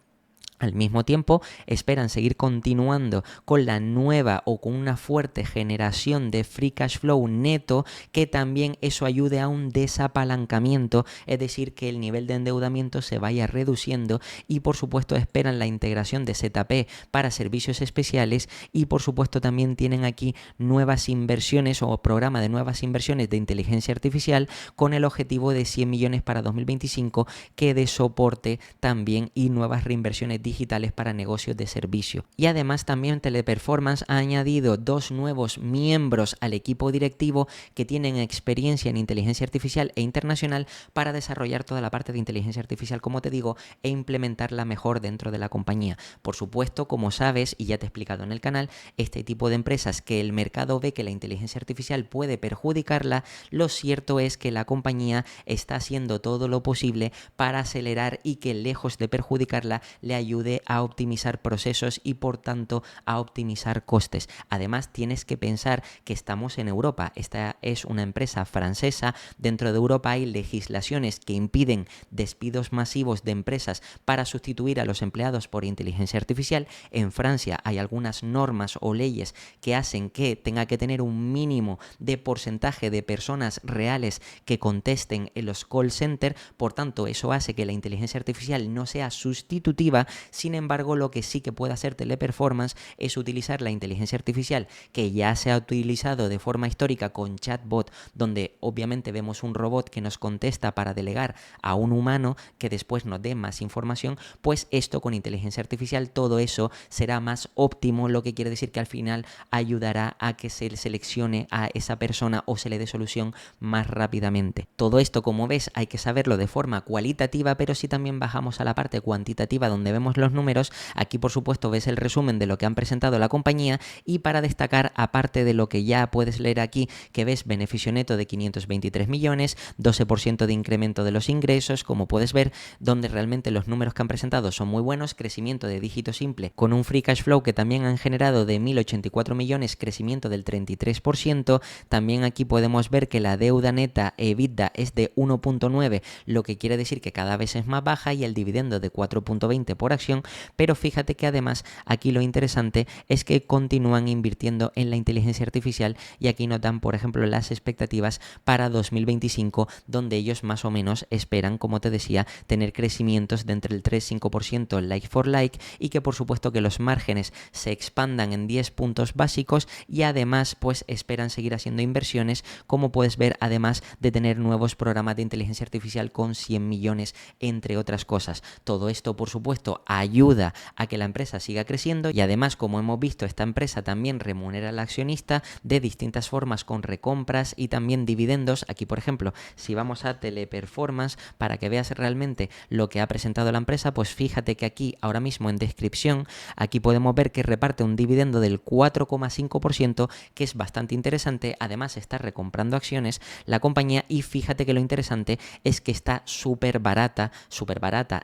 [SPEAKER 1] Al mismo tiempo, esperan seguir continuando con la nueva o con una fuerte generación de free cash flow neto, que también eso ayude a un desapalancamiento, es decir, que el nivel de endeudamiento se vaya reduciendo, y por supuesto esperan la integración de ZP para servicios especiales, y por supuesto también tienen aquí nuevas inversiones o programa de nuevas inversiones de inteligencia artificial con el objetivo de 100 millones para 2025, que de soporte también, y nuevas reinversiones digitales para negocios de servicio. Y además también Teleperformance ha añadido 2 nuevos miembros al equipo directivo que tienen experiencia en inteligencia artificial e internacional para desarrollar toda la parte de inteligencia artificial, como te digo, e implementarla mejor dentro de la compañía. Por supuesto, como sabes, y ya te he explicado en el canal, este tipo de empresas que el mercado ve que la inteligencia artificial puede perjudicarla, lo cierto es que la compañía está haciendo todo lo posible para acelerar y que lejos de perjudicarla le ayude a optimizar procesos y por tanto a optimizar costes. Además, tienes que pensar que estamos en Europa. Esta es una empresa francesa. Dentro de Europa hay legislaciones que impiden despidos masivos de empresas para sustituir a los empleados por inteligencia artificial. En Francia hay algunas normas o leyes que hacen que tenga que tener un mínimo de porcentaje de personas reales que contesten en los call centers. Por tanto, eso hace que la inteligencia artificial no sea sustitutiva. Sin embargo, lo que sí que puede hacer Teleperformance es utilizar la inteligencia artificial que ya se ha utilizado de forma histórica con chatbot, donde obviamente vemos un robot que nos contesta para delegar a un humano que después nos dé más información. Pues esto con inteligencia artificial, todo eso será más óptimo, lo que quiere decir que al final ayudará a que se seleccione a esa persona o se le dé solución más rápidamente. Todo esto, como ves, hay que saberlo de forma cualitativa, pero si también bajamos a la parte cuantitativa donde vemos los números, aquí por supuesto ves el resumen de lo que han presentado la compañía y para destacar, aparte de lo que ya puedes leer aquí, que ves beneficio neto de 523 millones, 12% de incremento de los ingresos, como puedes ver, donde realmente los números que han presentado son muy buenos, crecimiento de dígito simple con un free cash flow que también han generado de 1.084 millones, crecimiento del 33%. También aquí podemos ver que la deuda neta EBITDA es de 1.9, lo que quiere decir que cada vez es más baja, y el dividendo de 4.20 por acción. Pero fíjate que además aquí lo interesante es que continúan invirtiendo en la inteligencia artificial, y aquí nos dan, por ejemplo, las expectativas para 2025, donde ellos más o menos esperan, como te decía, tener crecimientos de entre el 3-5% like for like, y que por supuesto que los márgenes se expandan en 10 puntos básicos, y además pues esperan seguir haciendo inversiones, como puedes ver, además de tener nuevos programas de inteligencia artificial con 100 millones, entre otras cosas. Todo esto, por supuesto, ayuda a que la empresa siga creciendo, y además, como hemos visto, esta empresa también remunera al accionista de distintas formas, con recompras y también dividendos. Aquí, por ejemplo, si vamos a Teleperformance para que veas realmente lo que ha presentado la empresa, pues fíjate que aquí ahora mismo en descripción, aquí podemos ver que reparte un dividendo del 4,5%, que es bastante interesante. Además está recomprando acciones la compañía, y fíjate que lo interesante es que está súper barata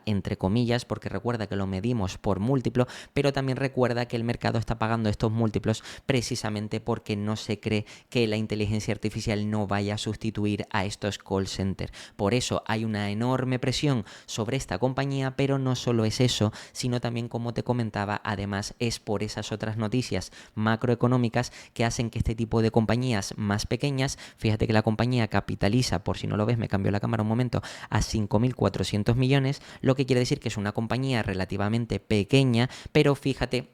[SPEAKER 1] entre comillas, porque recuerda que lo medimos por múltiplo, pero también recuerda que el mercado está pagando estos múltiplos precisamente porque no se cree que la inteligencia artificial no vaya a sustituir a estos call centers. Por eso hay una enorme presión sobre esta compañía, pero no solo es eso, sino también, como te comentaba, además es por esas otras noticias macroeconómicas que hacen que este tipo de compañías más pequeñas, fíjate que la compañía capitaliza, por si no lo ves, me cambió la cámara un momento, a 5.400 millones, lo que quiere decir que es una compañía relativamente pequeña, pero fíjate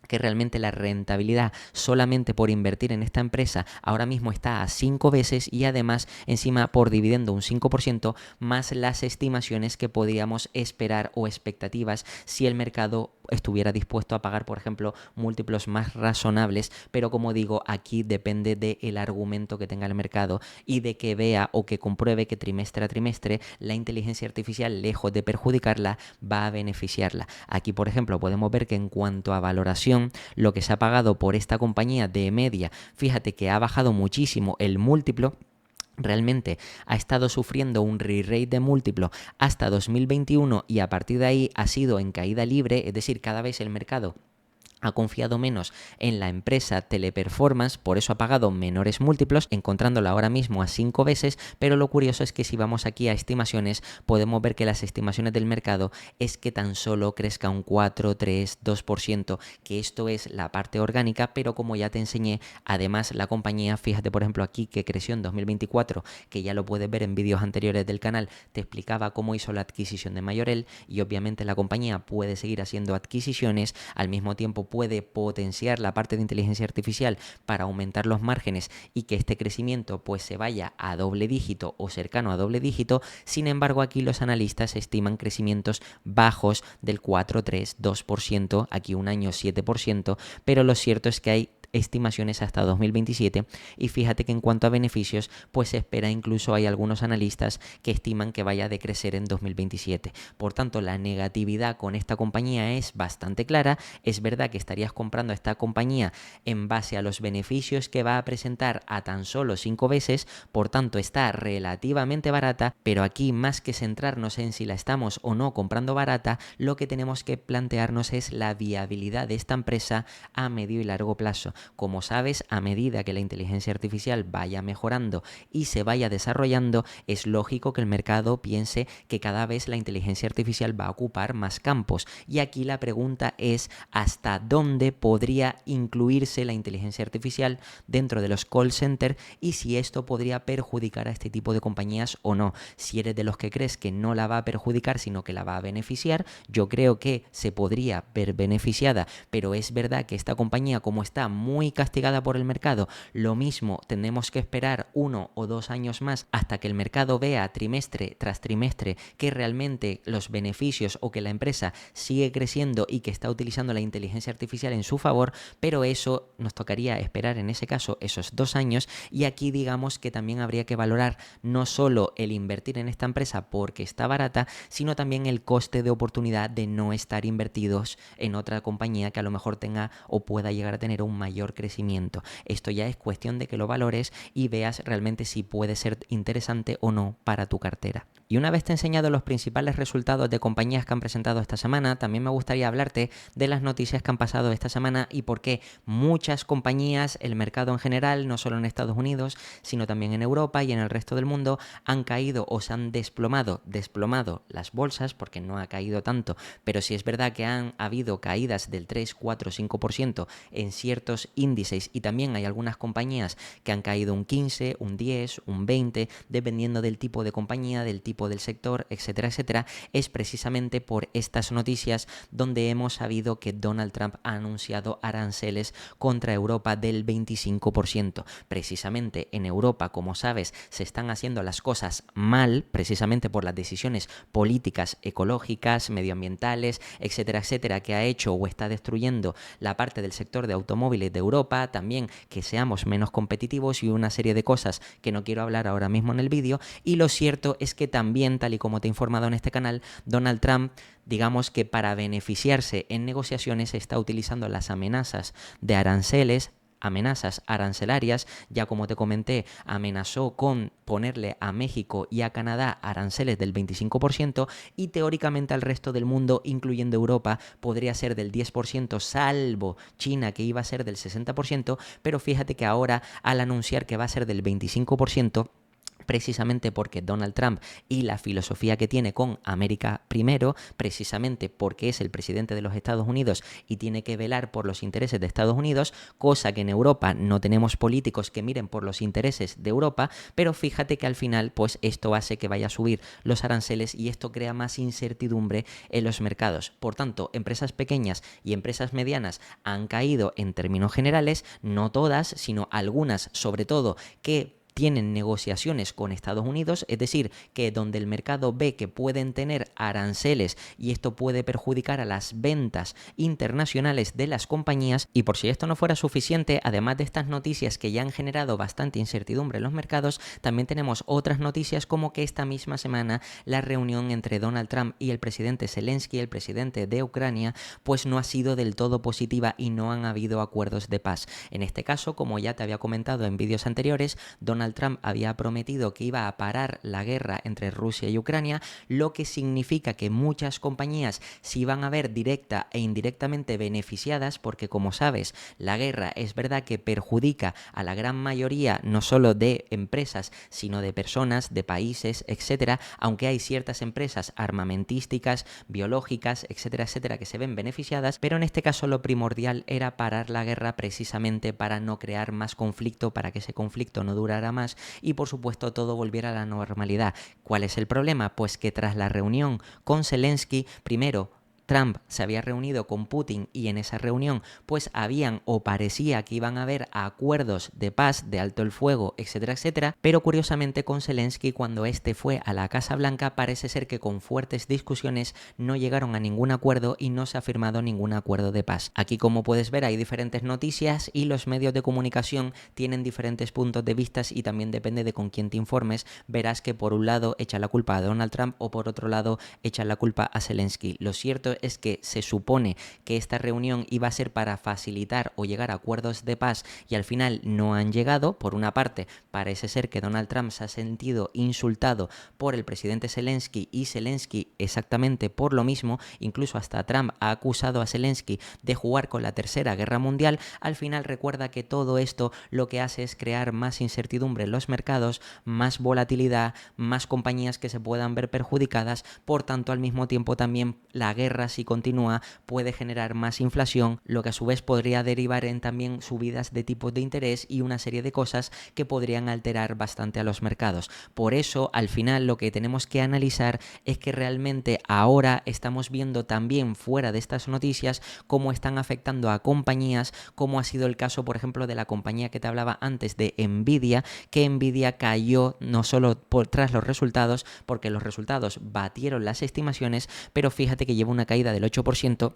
[SPEAKER 1] que realmente la rentabilidad solamente por invertir en esta empresa ahora mismo está a 5 veces, y además encima por dividendo un 5% más las estimaciones que podríamos esperar o expectativas si el mercado estuviera dispuesto a pagar, por ejemplo, múltiplos más razonables. Pero como digo, aquí depende del argumento que tenga el mercado y de que vea o que compruebe que trimestre a trimestre la inteligencia artificial, lejos de perjudicarla, va a beneficiarla. Aquí, por ejemplo, podemos ver que en cuanto a valoración, lo que se ha pagado por esta compañía de media, fíjate que ha bajado muchísimo el múltiplo. Realmente ha estado sufriendo un re-rate de múltiplo hasta 2021, y a partir de ahí ha sido en caída libre, es decir, cada vez el mercado ha confiado menos en la empresa Teleperformance, por eso ha pagado menores múltiplos, encontrándola ahora mismo a 5 veces, pero lo curioso es que si vamos aquí a estimaciones, podemos ver que las estimaciones del mercado es que tan solo crezca un 4, 3, 2%, que esto es la parte orgánica, pero como ya te enseñé, además la compañía, fíjate por ejemplo aquí que creció en 2024, que ya lo puedes ver en vídeos anteriores del canal, te explicaba cómo hizo la adquisición de Mayorel, y obviamente la compañía puede seguir haciendo adquisiciones, al mismo tiempo puede potenciar la parte de inteligencia artificial para aumentar los márgenes y que este crecimiento pues se vaya a doble dígito o cercano a doble dígito. Sin embargo, aquí los analistas estiman crecimientos bajos del 4, 3, 2%, aquí un año 7%, pero lo cierto es que hay estimaciones hasta 2027 y fíjate que en cuanto a beneficios pues se espera, incluso hay algunos analistas que estiman que vaya a decrecer en 2027. Por tanto, la negatividad con esta compañía es bastante clara. Es verdad que estarías comprando esta compañía en base a los beneficios que va a presentar a tan solo 5 veces, por tanto está relativamente barata, pero aquí más que centrarnos en si la estamos o no comprando barata, lo que tenemos que plantearnos es la viabilidad de esta empresa a medio y largo plazo. Como sabes, a medida que la inteligencia artificial vaya mejorando y se vaya desarrollando, es lógico que el mercado piense que cada vez la inteligencia artificial va a ocupar más campos. Y aquí la pregunta es ¿hasta dónde podría incluirse la inteligencia artificial dentro de los call centers y si esto podría perjudicar a este tipo de compañías o no? Si eres de los que crees que no la va a perjudicar, sino que la va a beneficiar, yo creo que se podría ver beneficiada, pero es verdad que esta compañía, como está muy castigada por el mercado, lo mismo tenemos que esperar 1 o 2 años más hasta que el mercado vea trimestre tras trimestre que realmente los beneficios o que la empresa sigue creciendo y que está utilizando la inteligencia artificial en su favor, pero eso nos tocaría esperar en ese caso esos 2 años. Y aquí digamos que también habría que valorar no solo el invertir en esta empresa porque está barata, sino también el coste de oportunidad de no estar invertidos en otra compañía que a lo mejor tenga o pueda llegar a tener un mayor crecimiento. Esto ya es cuestión de que lo valores y veas realmente si puede ser interesante o no para tu cartera. Y una vez te he enseñado los principales resultados de compañías que han presentado esta semana, también me gustaría hablarte de las noticias que han pasado esta semana y por qué muchas compañías, el mercado en general, no solo en Estados Unidos, sino también en Europa y en el resto del mundo, han caído o se han desplomado las bolsas, porque no ha caído tanto, pero sí es verdad que han habido caídas del 3, 4, 5% en ciertos índices y también hay algunas compañías que han caído un 15, un 10, un 20, dependiendo del tipo de compañía, del tipo del sector, etcétera, etcétera. Es precisamente por estas noticias donde hemos sabido que Donald Trump ha anunciado aranceles contra Europa del 25%. Precisamente en Europa, como sabes, se están haciendo las cosas mal, precisamente por las decisiones políticas, ecológicas, medioambientales, etcétera, etcétera, que ha hecho o está destruyendo la parte del sector de automóviles de Europa, también que seamos menos competitivos y una serie de cosas que no quiero hablar ahora mismo en el vídeo. Y lo cierto es que también, tal y como te he informado en este canal, Donald Trump, digamos que para beneficiarse en negociaciones, está utilizando las amenazas de aranceles, amenazas arancelarias. Ya como te comenté, amenazó con ponerle a México y a Canadá aranceles del 25% y teóricamente al resto del mundo, incluyendo Europa, podría ser del 10%, salvo China, que iba a ser del 60%, pero fíjate que ahora, al anunciar que va a ser del 25%, precisamente porque Donald Trump y la filosofía que tiene con América primero, precisamente porque es el presidente de los Estados Unidos y tiene que velar por los intereses de Estados Unidos, cosa que en Europa no tenemos políticos que miren por los intereses de Europa, pero fíjate que al final pues esto hace que vaya a subir los aranceles y esto crea más incertidumbre en los mercados. Por tanto, empresas pequeñas y empresas medianas han caído en términos generales, no todas, sino algunas, sobre todo, que tienen negociaciones con Estados Unidos, es decir, que donde el mercado ve que pueden tener aranceles y esto puede perjudicar a las ventas internacionales de las compañías. Y por si esto no fuera suficiente, además de estas noticias que ya han generado bastante incertidumbre en los mercados, también tenemos otras noticias como que esta misma semana la reunión entre Donald Trump y el presidente Zelensky, el presidente de Ucrania, pues no ha sido del todo positiva y no han habido acuerdos de paz. En este caso, como ya te había comentado en vídeos anteriores, Donald Trump había prometido que iba a parar la guerra entre Rusia y Ucrania, lo que significa que muchas compañías se van a ver directa e indirectamente beneficiadas porque, como sabes, la guerra es verdad que perjudica a la gran mayoría no solo de empresas, sino de personas, de países, etcétera, aunque hay ciertas empresas armamentísticas, biológicas, etcétera, etcétera, que se ven beneficiadas, pero en este caso lo primordial era parar la guerra precisamente para no crear más conflicto, para que ese conflicto no durara más y por supuesto todo volviera a la normalidad. ¿Cuál es el problema? Pues que tras la reunión con Zelensky, primero Trump se había reunido con Putin y en esa reunión pues habían o parecía que iban a haber acuerdos de paz, de alto el fuego, etcétera, etcétera, pero curiosamente con Zelensky cuando este fue a la Casa Blanca parece ser que con fuertes discusiones no llegaron a ningún acuerdo y no se ha firmado ningún acuerdo de paz. Aquí, como puedes ver, hay diferentes noticias y los medios de comunicación tienen diferentes puntos de vista y también depende de con quién te informes, verás que por un lado echan la culpa a Donald Trump o por otro lado echan la culpa a Zelensky. Lo cierto es que se supone que esta reunión iba a ser para facilitar o llegar a acuerdos de paz y al final no han llegado. Por una parte, parece ser que Donald Trump se ha sentido insultado por el presidente Zelensky y Zelensky exactamente por lo mismo, incluso hasta Trump ha acusado a Zelensky de jugar con la Tercera Guerra Mundial. Al final recuerda que todo esto lo que hace es crear más incertidumbre en los mercados, más volatilidad, más compañías que se puedan ver perjudicadas, por tanto al mismo tiempo también la guerra si continúa puede generar más inflación, lo que a su vez podría derivar en también subidas de tipos de interés y una serie de cosas que podrían alterar bastante a los mercados. Por eso al final lo que tenemos que analizar es que realmente ahora estamos viendo también fuera de estas noticias cómo están afectando a compañías, como ha sido el caso por ejemplo de la compañía que te hablaba antes de Nvidia, que Nvidia cayó no solo tras los resultados, porque los resultados batieron las estimaciones, pero fíjate que lleva una caída del 8%.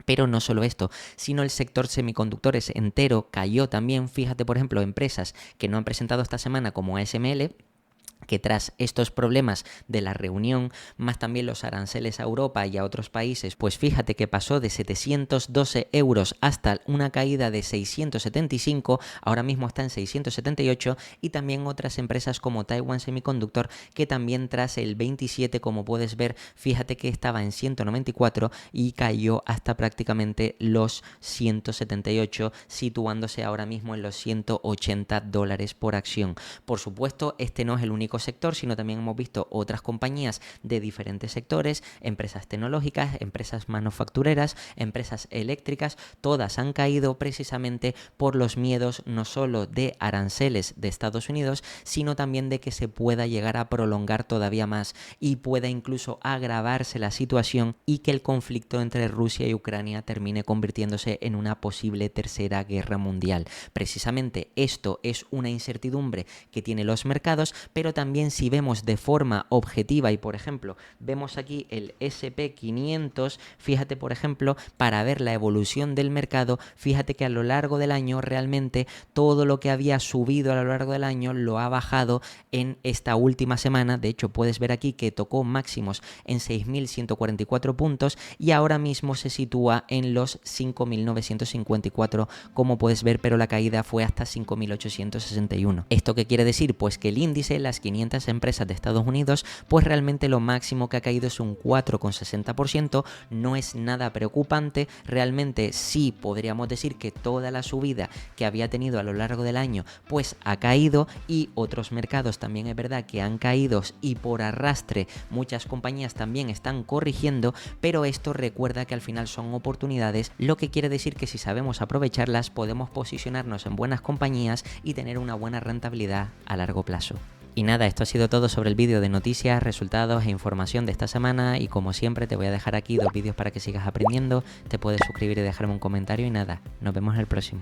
[SPEAKER 1] Pero no solo esto, sino el sector semiconductores entero cayó también. Fíjate, por ejemplo, empresas que no han presentado esta semana como ASML, que tras estos problemas de la reunión, más también los aranceles a Europa y a otros países, pues fíjate que pasó de 712 euros hasta una caída de 675, ahora mismo está en 678, y también otras empresas como Taiwan Semiconductor, que también tras el 27, como puedes ver, fíjate que estaba en 194 y cayó hasta prácticamente los 178, situándose ahora mismo en los 180 dólares por acción. Por supuesto, este no es el único sector, sino también hemos visto otras compañías de diferentes sectores, empresas tecnológicas, empresas manufactureras, empresas eléctricas, todas han caído precisamente por los miedos no solo de aranceles de Estados Unidos, sino también de que se pueda llegar a prolongar todavía más y pueda incluso agravarse la situación y que el conflicto entre Rusia y Ucrania termine convirtiéndose en una posible tercera guerra mundial. Precisamente esto es una incertidumbre que tienen los mercados, pero también si vemos de forma objetiva y por ejemplo vemos aquí el SP500, fíjate por ejemplo para ver la evolución del mercado, fíjate que a lo largo del año realmente todo lo que había subido a lo largo del año lo ha bajado en esta última semana. De hecho puedes ver aquí que tocó máximos en 6.144 puntos y ahora mismo se sitúa en los 5.954 como puedes ver, pero la caída fue hasta 5.861. ¿Esto qué quiere decir? Pues que el índice, las 500 empresas de Estados Unidos, pues realmente lo máximo que ha caído es un 4,60%, no es nada preocupante, realmente sí podríamos decir que toda la subida que había tenido a lo largo del año pues ha caído, y otros mercados también es verdad que han caído y por arrastre muchas compañías también están corrigiendo, pero esto recuerda que al final son oportunidades, lo que quiere decir que si sabemos aprovecharlas podemos posicionarnos en buenas compañías y tener una buena rentabilidad a largo plazo. Y nada, esto ha sido todo sobre el vídeo de noticias, resultados e información de esta semana, y como siempre te voy a dejar aquí 2 vídeos para que sigas aprendiendo, te puedes suscribir y dejarme un comentario y nada, nos vemos en el próximo.